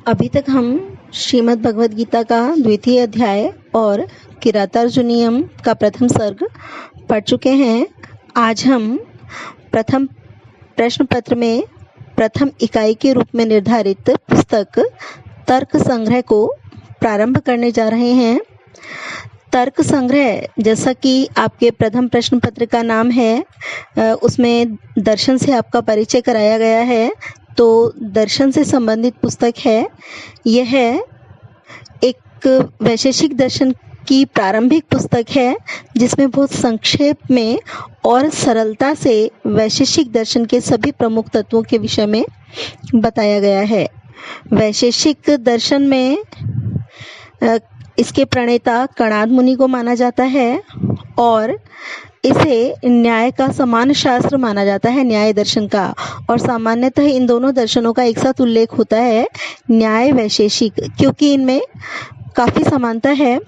अभी तक हम श्रीमद् भगवद गीता का द्वितीय अध्याय और किरातार्जुनीयम का प्रथम सर्ग पढ़ चुके हैं। आज हम प्रथम प्रश्न पत्र में प्रथम इकाई के रूप में निर्धारित पुस्तक तर्क संग्रह को प्रारंभ करने जा रहे हैं। तर्क संग्रह, जैसा कि आपके प्रथम प्रश्न पत्र का नाम है, उसमें दर्शन से आपका परिचय कराया गया है। तो दर्शन से संबंधित पुस्तक है। यह एक वैशेषिक दर्शन की प्रारंभिक पुस्तक है, जिसमें बहुत संक्षेप में और सरलता से वैशेषिक दर्शन के सभी प्रमुख तत्वों के विषय में बताया गया है। वैशेषिक दर्शन में इसके प्रणेता कणाद मुनि को माना जाता है और इसे न्याय का समान शास्त्र माना जाता है, न्याय दर्शन का। और सामान्यतः इन दोनों दर्शनों का एक साथ उल्लेख होता है, न्याय वैशेषिक, क्योंकि इनमें काफ़ी समानता है।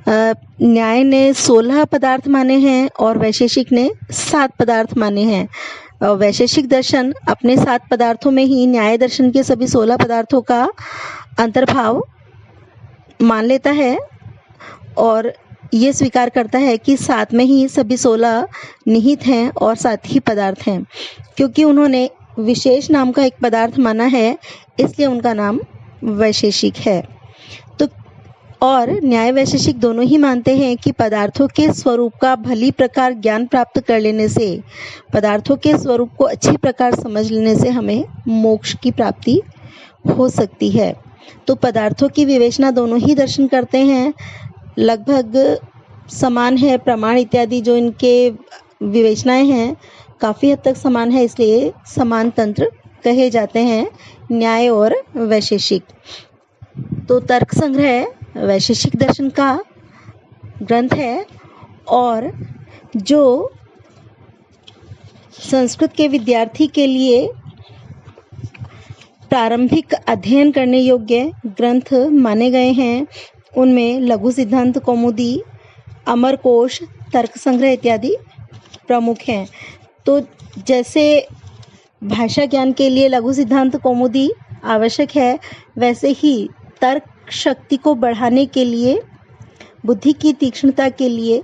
न्याय ने 16 पदार्थ माने हैं और वैशेषिक ने 7 पदार्थ माने हैं। वैशेषिक दर्शन अपने 7 पदार्थों में ही न्याय दर्शन के सभी 16 पदार्थों का अंतर्भाव मान लेता है और ये स्वीकार करता है कि 7 में ही सभी 16 निहित हैं और 7 ही पदार्थ हैं। क्योंकि उन्होंने विशेष नाम का एक पदार्थ माना है, इसलिए उनका नाम वैशेषिक है। तो और न्याय वैशेषिक दोनों ही मानते हैं कि पदार्थों के स्वरूप का भली प्रकार ज्ञान प्राप्त कर लेने से, पदार्थों के स्वरूप को अच्छी प्रकार समझ लेने से हमें मोक्ष की प्राप्ति हो सकती है। तो पदार्थों की विवेचना दोनों ही दर्शन करते हैं, लगभग समान है। प्रमाण इत्यादि जो इनके विवेचनाएं हैं काफ़ी हद तक समान है, इसलिए समान तंत्र कहे जाते हैं न्याय और वैशेषिक। तो तर्क संग्रह वैशेषिक दर्शन का ग्रंथ है और जो संस्कृत के विद्यार्थी के लिए प्रारंभिक अध्ययन करने योग्य ग्रंथ माने गए हैं, उनमें लघु सिद्धांत कौमुदी, अमरकोश, तर्क संग्रह इत्यादि प्रमुख हैं। तो जैसे भाषा ज्ञान के लिए लघु सिद्धांत कौमुदी आवश्यक है, वैसे ही तर्क शक्ति को बढ़ाने के लिए, बुद्धि की तीक्ष्णता के लिए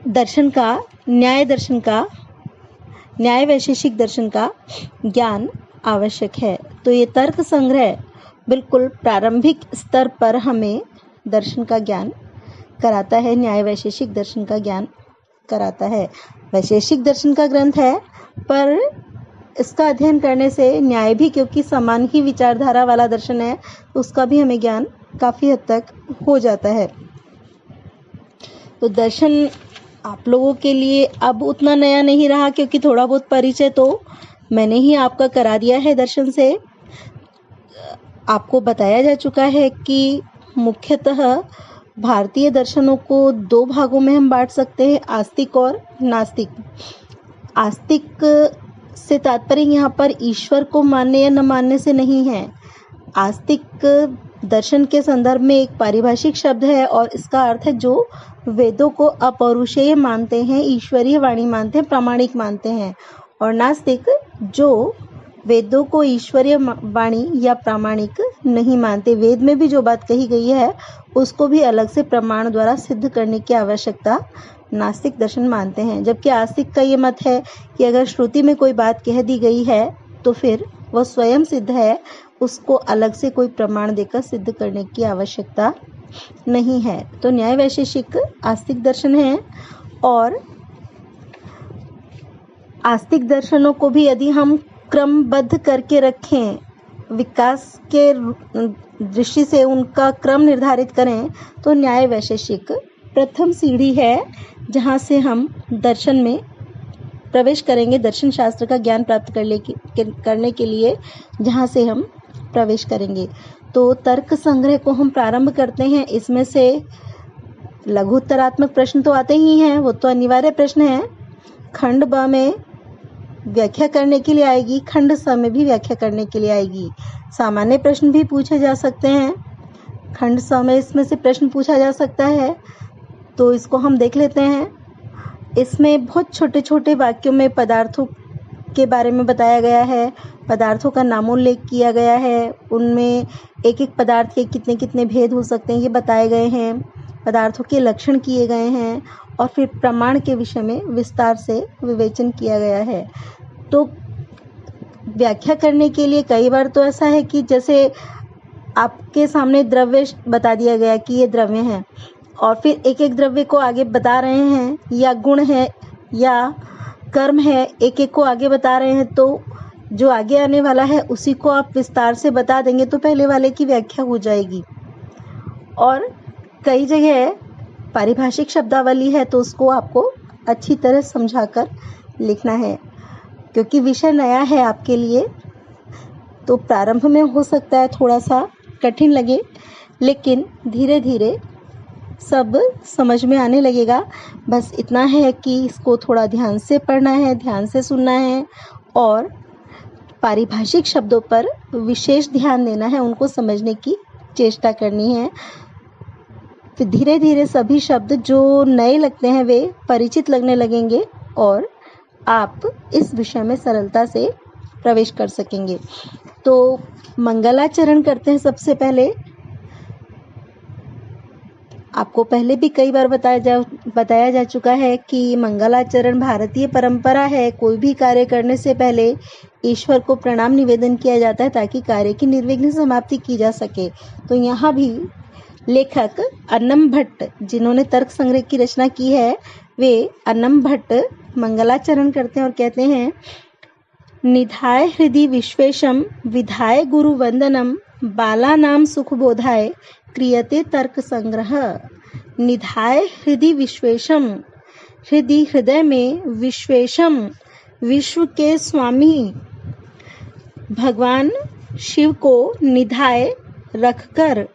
दर्शन का, न्याय दर्शन का, न्याय वैशेषिक दर्शन का ज्ञान आवश्यक है। तो ये तर्क संग्रह बिल्कुल प्रारंभिक स्तर पर हमें दर्शन का ज्ञान कराता है, न्याय वैशेषिक दर्शन का ज्ञान कराता है। वैशेषिक दर्शन का ग्रंथ है, पर इसका अध्ययन करने से न्याय भी, क्योंकि समान ही विचारधारा वाला दर्शन है, उसका भी हमें ज्ञान काफ़ी हद तक हो जाता है। तो दर्शन आप लोगों के लिए अब उतना नया नहीं रहा, क्योंकि थोड़ा बहुत परिचय तो मैंने ही आपका करा दिया है। दर्शन से आपको बताया जा चुका है कि मुख्यतः भारतीय दर्शनों को 2 भागों में हम बांट सकते हैं, आस्तिक और नास्तिक। आस्तिक से तात्पर्य यहाँ पर ईश्वर को मानने या न मानने से नहीं है। आस्तिक दर्शन के संदर्भ में एक पारिभाषिक शब्द है और इसका अर्थ है जो वेदों को अपौरुषेय मानते हैं, ईश्वरीय वाणी मानते हैं, प्रामाणिक मानते हैं। और नास्तिक जो वेदों को ईश्वरीय वाणी या प्रामाणिक नहीं मानते, वेद में भी जो बात कही गई है उसको भी अलग से प्रमाण द्वारा सिद्ध करने की आवश्यकता नास्तिक दर्शन मानते हैं। जबकि आस्तिक का ये मत है कि अगर श्रुति में कोई बात कह दी गई है तो फिर वह स्वयं सिद्ध है, उसको अलग से कोई प्रमाण देकर सिद्ध करने की आवश्यकता नहीं है। तो न्याय वैशेषिक आस्तिक दर्शन है। और आस्तिक दर्शनों को भी यदि हम क्रमबद्ध करके रखें, विकास के दृष्टि से उनका क्रम निर्धारित करें, तो न्याय वैशेषिक प्रथम सीढ़ी है जहाँ से हम दर्शन में प्रवेश करेंगे, दर्शन शास्त्र का ज्ञान प्राप्त करने के लिए जहाँ से हम प्रवेश करेंगे। तो तर्क संग्रह को हम प्रारंभ करते हैं। इसमें से लघुत्तरात्मक प्रश्न तो आते ही हैं, वो तो अनिवार्य प्रश्न है। खंड ब में व्याख्या करने के लिए आएगी, खंड स में भी व्याख्या करने के लिए आएगी। सामान्य प्रश्न भी पूछे जा सकते हैं, खंड स में इसमें से प्रश्न पूछा जा सकता है। तो इसको हम देख लेते हैं। इसमें बहुत छोटे छोटे वाक्यों में पदार्थों के बारे में बताया गया है, पदार्थों का नामोल्लेख किया गया है, उनमें एक एक पदार्थ के कितने कितने भेद हो सकते हैं ये बताए गए हैं, पदार्थों के लक्षण किए गए हैं और फिर प्रमाण के विषय में विस्तार से विवेचन किया गया है। तो व्याख्या करने के लिए कई बार तो ऐसा है कि जैसे आपके सामने द्रव्य बता दिया गया कि ये द्रव्य हैं और फिर एक एक द्रव्य को आगे बता रहे हैं, या गुण है या कर्म है, एक एक को आगे बता रहे हैं, तो जो आगे आने वाला है उसी को आप विस्तार से बता देंगे तो पहले वाले की व्याख्या हो जाएगी। और कई जगह पारिभाषिक शब्दावली है तो उसको आपको अच्छी तरह समझाकर लिखना है, क्योंकि विषय नया है आपके लिए, तो प्रारंभ में हो सकता है थोड़ा सा कठिन लगे, लेकिन धीरे धीरे सब समझ में आने लगेगा। बस इतना है कि इसको थोड़ा ध्यान से पढ़ना है, ध्यान से सुनना है और पारिभाषिक शब्दों पर विशेष ध्यान देना है, उनको समझने की चेष्टा करनी है। फिर धीरे धीरे सभी शब्द जो नए लगते हैं वे परिचित लगने लगेंगे और आप इस विषय में सरलता से प्रवेश कर सकेंगे। तो मंगलाचरण करते हैं। सबसे पहले आपको पहले भी कई बार बताया जा चुका है कि मंगलाचरण भारतीय परंपरा है। कोई भी कार्य करने से पहले ईश्वर को प्रणाम निवेदन किया जाता है ताकि कार्य की निर्विघ्न समाप्ति की जा सके। तो यहाँ भी लेखक अन्नम भट्ट, जिन्होंने तर्क संग्रह की रचना की है, वे अन्नम भट्ट मंगलाचरण करते हैं और कहते हैं, निधाय हृदि विश्वेशम विधाय गुरु वंदनम बालानाम सुखबोधाय क्रियते तर्क संग्रह। निधाय हृदि विश्वेशम, हृदय में, विश्वेशम विश्व के स्वामी भगवान शिव को निधाय रखकर,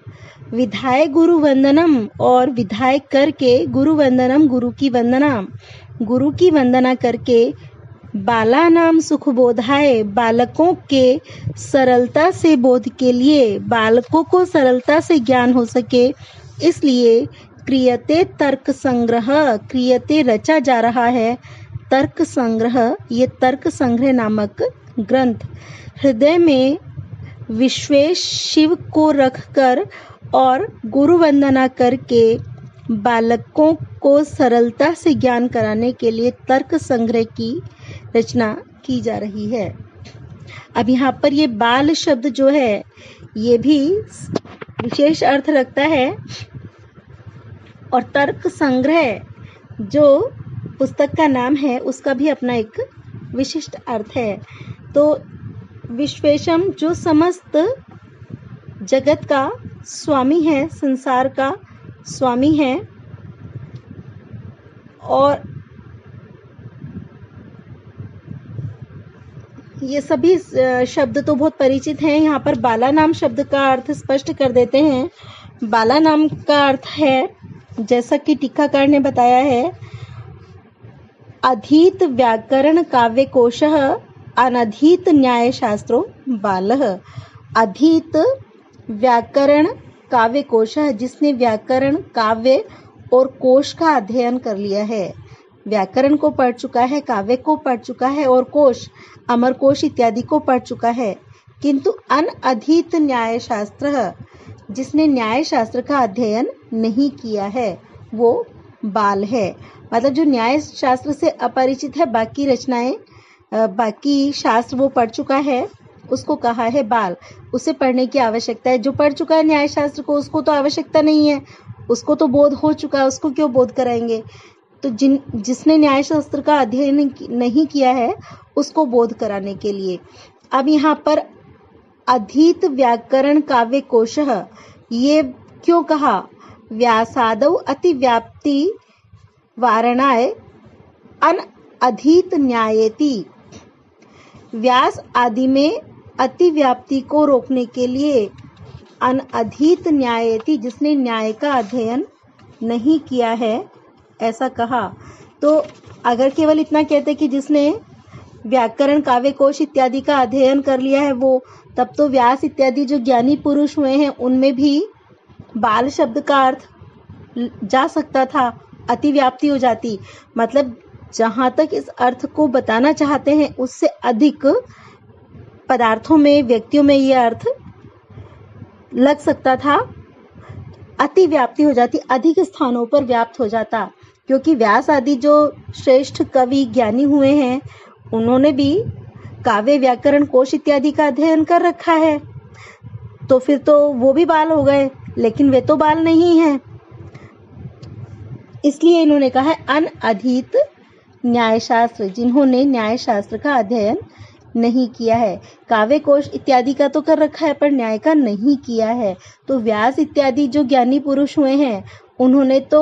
विधाय गुरु वंदनम और विधाय करके, गुरु वंदनम गुरु की वंदना करके, बाला नाम सुखबोधाय बालकों के सरलता से बोध के लिए, बालकों को सरलता से ज्ञान हो सके, इसलिए क्रियते तर्क संग्रह, क्रियते रचा जा रहा है तर्क संग्रह, ये तर्क संग्रह नामक ग्रंथ। हृदय में विश्वेश शिव को रखकर और गुरु वंदना करके बालकों को सरलता से ज्ञान कराने के लिए तर्क संग्रह की रचना की जा रही है। अब यहाँ पर ये बाल शब्द जो है ये भी विशेष अर्थ रखता है और तर्क संग्रह जो पुस्तक का नाम है उसका भी अपना एक विशिष्ट अर्थ है। तो विश्वेशम जो समस्त जगत का स्वामी है, संसार का स्वामी है, और ये सभी शब्द तो बहुत परिचित हैं। यहाँ पर बाला नाम शब्द का अर्थ स्पष्ट कर देते हैं। बाला नाम का अर्थ है, जैसा कि टीकाकार ने बताया है, अधीत व्याकरण काव्य कोशः अनधीत न्याय शास्त्रो बालः। अधीत व्याकरण काव्य कोश है, जिसने व्याकरण, काव्य और कोश का अध्ययन कर लिया है। व्याकरण को पढ़ चुका है, काव्य को पढ़ चुका है और कोश, अमर कोश इत्यादि को पढ़ चुका है, किंतु अनअधीत न्याय शास्त्र, जिसने न्याय शास्त्र का अध्ययन नहीं किया है, वो बाल है। मतलब जो न्याय शास्त्र से अपरिचित है, बाकी रचनाएं, बाकी शास्त्र वो पढ़ चुका है, उसको कहा है बाल। उसे पढ़ने की आवश्यकता है। जो पढ़ चुका है न्याय शास्त्र को, उसको तो आवश्यकता नहीं है, उसको तो बोध हो चुका है, उसको क्यों बोध कराएंगे। तो जिसने न्याय शास्त्र का अध्ययन नहीं किया है उसको बोध कराने के लिए। अब यहाँ पर अधीत व्याकरण काव्य कोशः, ये क्यों कहा, व्यासादौ अति व्याप्ति वारणाय अन अधीत न्यायेति। व्यास आदि में अति व्याप्ति को रोकने के लिए अनअधीत न्यायेति, जिसने न्याय का अध्ययन नहीं किया है, ऐसा कहा। तो अगर केवल इतना कहते कि जिसने व्याकरण, काव्य कोश इत्यादि का अध्ययन कर लिया है वो, तब तो व्यास इत्यादि जो ज्ञानी पुरुष हुए हैं उनमें भी बाल शब्द का अर्थ जा सकता था, अति व्याप्ति हो जाती। मतलब जहाँ तक इस अर्थ को बताना चाहते हैं उससे अधिक पदार्थों में, व्यक्तियों में ये अर्थ लग सकता था, अति व्याप्ति हो जाती, अधिक स्थानों पर व्याप्त हो जाता, क्योंकि व्यास आदि जो श्रेष्ठ कवि ज्ञानी हुए हैं उन्होंने भी काव्य, व्याकरण, कोश इत्यादि का अध्ययन कर रखा है, तो फिर तो वो भी बाल हो गए, लेकिन वे तो बाल नहीं हैं। इसलिए इन्होंने कहा है अनअधीत न्यायशास्त्र, जिन्होंने न्यायशास्त्र का अध्ययन नहीं किया है। काव्य, कोश इत्यादि का तो कर रखा है पर न्याय का नहीं किया है। तो व्यास इत्यादि जो ज्ञानी पुरुष हुए हैं उन्होंने तो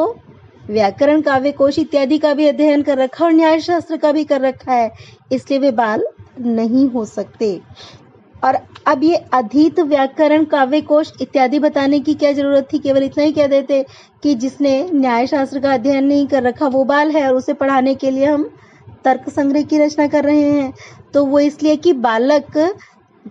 व्याकरण, काव्य, कोश इत्यादि का भी अध्ययन कर रखा और न्याय शास्त्र का भी कर रखा है, इसलिए वे बाल नहीं हो सकते। और अब ये अधीत व्याकरण, काव्य, कोश इत्यादि बताने की क्या जरूरत थी? केवल इतना ही कह देते कि जिसने न्याय शास्त्र का अध्ययन नहीं कर रखा वो बाल है, और उसे पढ़ाने के लिए हम तर्क संग्रह की रचना कर रहे हैं। तो वो इसलिए कि बालक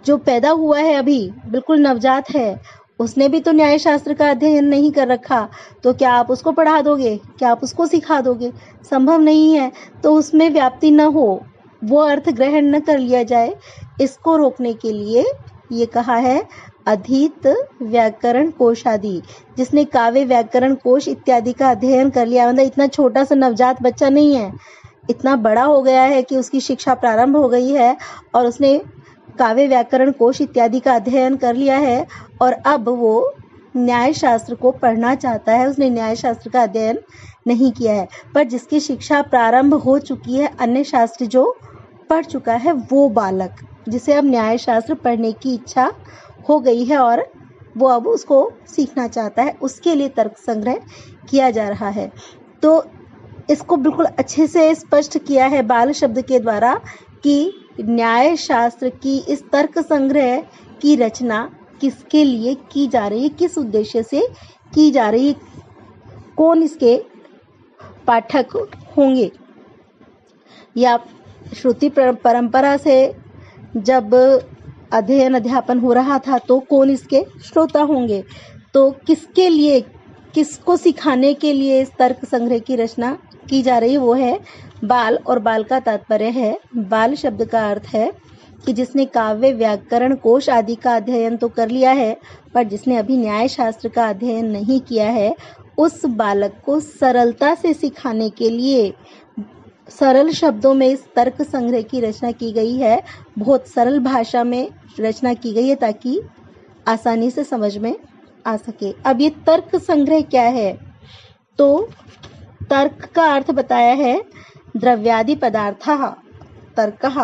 जो पैदा हुआ है अभी बिल्कुल नवजात है, उसने भी तो न्याय शास्त्र का अध्ययन नहीं कर रखा, तो क्या आप उसको पढ़ा दोगे? क्या आप उसको सिखा दोगे? संभव नहीं है। तो उसमें व्याप्ति न हो, वो अर्थ ग्रहण न कर लिया जाए, इसको रोकने के लिए ये कहा है अधीत व्याकरण कोश आदि। जिसने काव्य, व्याकरण, कोश इत्यादि का अध्ययन कर लिया, मतलब इतना छोटा सा नवजात बच्चा नहीं है, इतना बड़ा हो गया है कि उसकी शिक्षा प्रारंभ हो गई है और उसने काव्य, व्याकरण, कोश इत्यादि का अध्ययन कर लिया है और अब वो न्याय शास्त्र को पढ़ना चाहता है। उसने न्याय शास्त्र का अध्ययन नहीं किया है, पर जिसकी शिक्षा प्रारंभ हो चुकी है, अन्य शास्त्र जो पढ़ चुका है, वो बालक जिसे अब न्याय शास्त्र पढ़ने की इच्छा हो गई है और वो अब उसको सीखना चाहता है, उसके लिए तर्क संग्रह किया जा रहा है। तो इसको बिल्कुल अच्छे से स्पष्ट किया है बाल शब्द के द्वारा कि न्याय शास्त्र की इस तर्क संग्रह की रचना किसके लिए की जा रही है, किस उद्देश्य से की जा रही है, कौन इसके पाठक होंगे। या श्रुति परंपरा से जब अध्ययन अध्यापन हो रहा था तो कौन इसके श्रोता होंगे, तो किसके लिए, किसको सिखाने के लिए इस तर्क संग्रह की रचना की जा रही है, वो है बाल। और बाल का तात्पर्य है, बाल शब्द का अर्थ है कि जिसने काव्य, व्याकरण, कोश आदि का अध्ययन तो कर लिया है पर जिसने अभी न्याय शास्त्र का अध्ययन नहीं किया है, उस बालक को सरलता से सिखाने के लिए सरल शब्दों में इस तर्क संग्रह की रचना की गई है। बहुत सरल भाषा में रचना की गई है ताकि आसानी से समझ में आ सके। अब ये तर्क संग्रह क्या है? तो तर्क का अर्थ बताया है द्रव्यादि पदार्थः तर्कः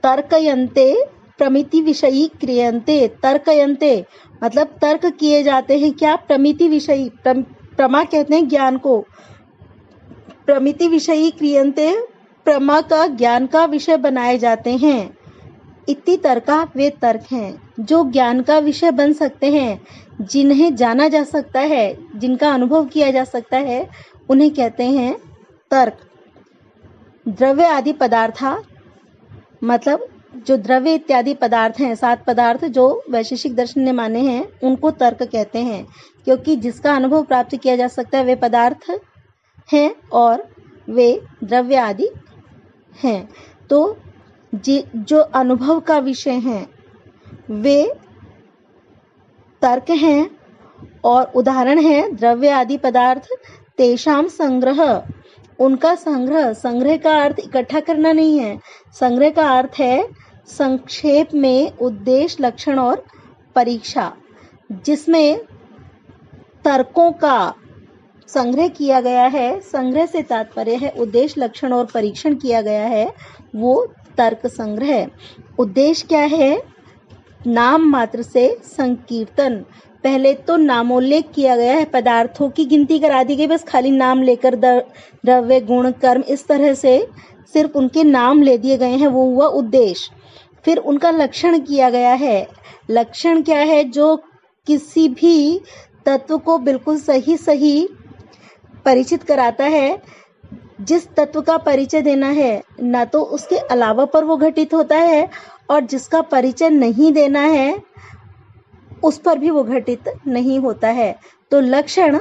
तर्कयन्ते प्रमिति विषयी क्रियन्ते। तर्कयन्ते मतलब तर्क किए जाते हैं क्या? प्रमिति विषयी, प्रमा कहते हैं ज्ञान को, प्रमिति विषयी क्रियन्ते, प्रमा का, ज्ञान का विषय बनाए जाते हैं। इति तर्का, वे तर्क हैं जो ज्ञान का विषय बन सकते हैं, जिन्हें जाना जा सकता है, जिनका अनुभव किया जा सकता है, उन्हें कहते हैं तर्क। द्रव्य आदि पदार्थ मतलब जो द्रव्य इत्यादि पदार्थ हैं, 7 पदार्थ जो वैशेषिक दर्शन ने माने हैं, उनको तर्क कहते हैं, क्योंकि जिसका अनुभव प्राप्त किया जा सकता है वे पदार्थ हैं और वे द्रव्य आदि हैं। तो जो अनुभव का विषय हैं वे तर्क हैं और उदाहरण है द्रव्य आदि पदार्थ। तेषाम संग्रह, उनका संग्रह, संग्रह का अर्थ इकट्ठा करना नहीं है, संग्रह का अर्थ है संक्षेप में उद्देश्य, लक्षण और परीक्षा। जिसमें तर्कों का संग्रह किया गया है, संग्रह से तात्पर्य है उद्देश्य, लक्षण और परीक्षण किया गया है, वो तर्क संग्रह। उद्देश्य क्या है? नाम मात्र से संकीर्तन। पहले तो नामोल्लेख किया गया है, पदार्थों की गिनती करा दी गई, बस खाली नाम लेकर द्रव्य, गुण, कर्म, इस तरह से सिर्फ उनके नाम ले दिए गए हैं, वो हुआ उद्देश्य। फिर उनका लक्षण किया गया है। लक्षण क्या है? जो किसी भी तत्व को बिल्कुल सही सही परिचित कराता है। जिस तत्व का परिचय देना है ना तो उसके अलावा पर वो घटित होता है, और जिसका परिचय नहीं देना है उस पर भी वो घटित नहीं होता है। तो लक्षण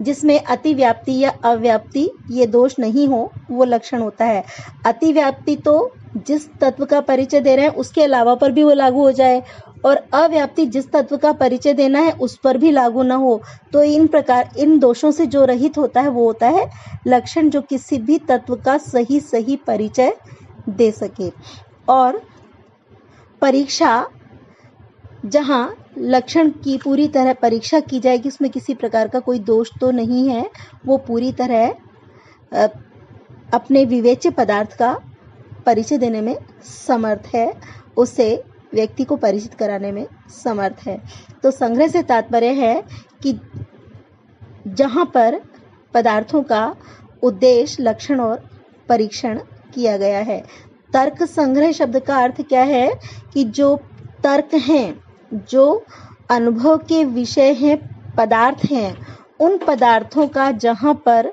जिसमें अतिव्याप्ति या अव्याप्ति ये दोष नहीं हो, वो लक्षण होता है। अतिव्याप्ति तो जिस तत्व का परिचय दे रहे हैं उसके अलावा पर भी वो लागू हो जाए, और अव्याप्ति जिस तत्व का परिचय देना है उस पर भी लागू न हो। तो इन दोषों से जो रहित होता है वो होता है लक्षण, जो किसी भी तत्व का सही परिचय दे सके। और परीक्षा, जहाँ लक्षण की पूरी तरह परीक्षा की जाएगी, उसमें किसी प्रकार का कोई दोष तो नहीं है, वो पूरी तरह अपने विवेच्य पदार्थ का परिचय देने में समर्थ है, उसे व्यक्ति को परिचित कराने में समर्थ है। तो संग्रह से तात्पर्य है कि जहाँ पर पदार्थों का उद्देश्य, लक्षण और परीक्षण किया गया है। तर्क संग्रह शब्द का अर्थ क्या है कि जो तर्क हैं, जो अनुभव के विषय हैं, पदार्थ हैं, उन पदार्थों का जहाँ पर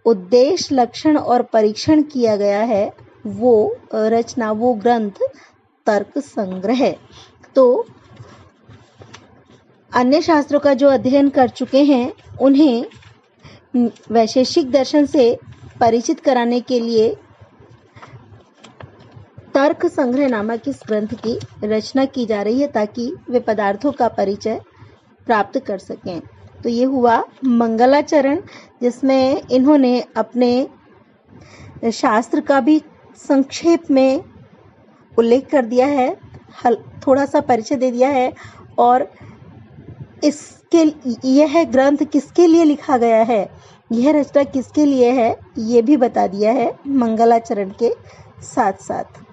उद्देश्य, लक्षण और परीक्षण किया गया है, वो रचना, वो ग्रंथ तर्क संग्रह है। तो अन्य शास्त्रों का जो अध्ययन कर चुके हैं, उन्हें वैशेषिक दर्शन से परिचित कराने के लिए तर्क संग्रह नामक इस ग्रंथ की रचना की जा रही है, ताकि वे पदार्थों का परिचय प्राप्त कर सकें। तो ये हुआ मंगलाचरण, जिसमें इन्होंने अपने शास्त्र का भी संक्षेप में उल्लेख कर दिया है, थोड़ा सा परिचय दे दिया है, और यह ग्रंथ किसके लिए लिखा गया है, यह रचना किसके लिए है, ये भी बता दिया है मंगलाचरण के साथ साथ।